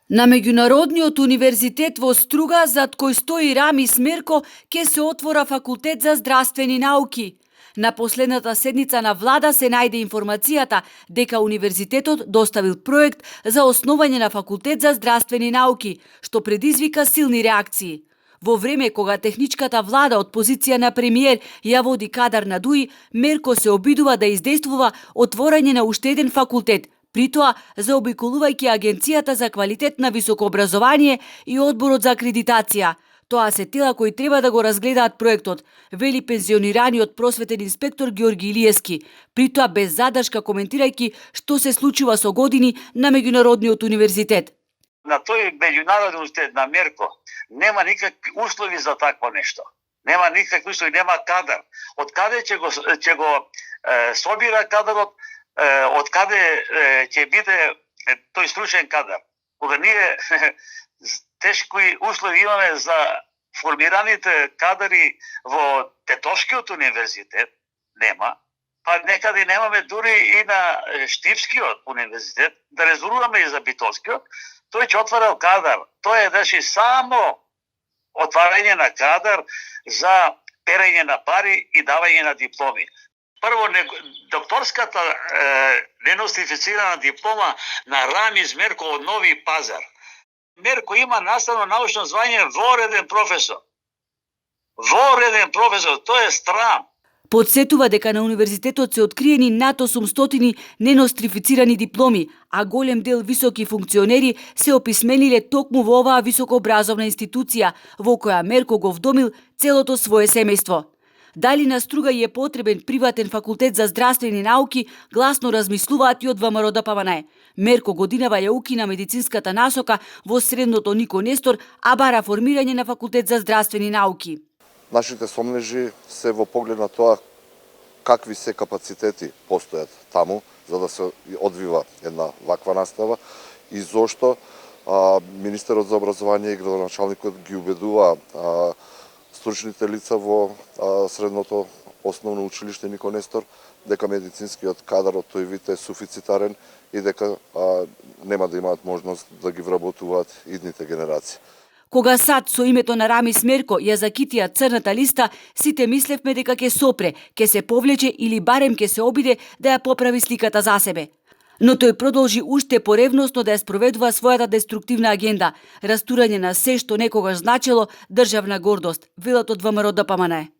На Меѓународниот универзитет во Струга, зад кој стои Рамис Мерко, ќе се отвора факултет за здравствени науки. На последната седница на влада се најде информацијата дека универзитетот доставил проект за основање на факултет за здравствени науки, што предизвика силни реакции. Во време кога техничката влада од позиција на премиер ја води Кадар Надуи, Мерко се обидува да издействува отворање на уште еден факултет, при тоа заобиколувајќи Агенцијата за квалитет на високо образование и Одборот за акредитација. Тоа се тела кои треба да го разгледаат проектот, вели пензионираниот просветен инспектор Ѓорги Илиевски, при тоа без задршка коментирајќи што се случува со години на Меѓународниот универзитет. На тој меѓународен универзитет на Мерко нема никакви услови за такво нешто. Нема никакви услови, нема кадар. Од каде ќе го собира кадарот, од каде ќе биде тој стручен кадар? Кога ние тешки услови имаме за формираните кадари во Тетошкиот универзитет, нема. Па некаде немаме дури и на Штипскиот универзитет, да не зборуваме и за Битолскиот, тој ќе отварал кадар. Тоа е значи само отварање на кадар за перење на пари и давање на дипломи. Прво, докторската ненострифицирана диплома на Рамис Мерко од Нови Пазар. Мерко има наставно-научно звање вореден професор. Вореден професор, тоа е срам. Подсетува дека на универзитетот се откриени над 800 ненострифицирани дипломи, а голем дел високи функционери се описмениле токму во оваа високообразовна институција, во која Мерко го вдомил целото свое семејство. Дали на Струга е потребен приватен факултет за здравствени науки, гласно размислуваат и од ВМРО ДПМНЕ. Мерко годинава ја укина медицинската насока во средното Нико Нестор, а бара формирање на факултет за здравствени науки. Нашите сомнежи се во поглед на тоа какви се капацитети постојат таму за да се одвива една ваква настава и зошто министерот за образование и градоначалникот ги убедува стручните лица во средното основно училиште Нико Нестор дека медицинскиот кадар од тој вид е суфицитарен и дека нема да имаат можност да ги вработуваат идните генерации. Кога САД со името на Рамис Мерко ја закитија црната листа, сите мислевме дека ќе сопре, ќе се повлече или барем ќе се обиде да ја поправи сликата за себе. Но тој продолжи уште поревносно да ја спроведува својата деструктивна агенда, растурање на се што некогаш значело државна гордост, велат од ВМРО ДПМНЕ.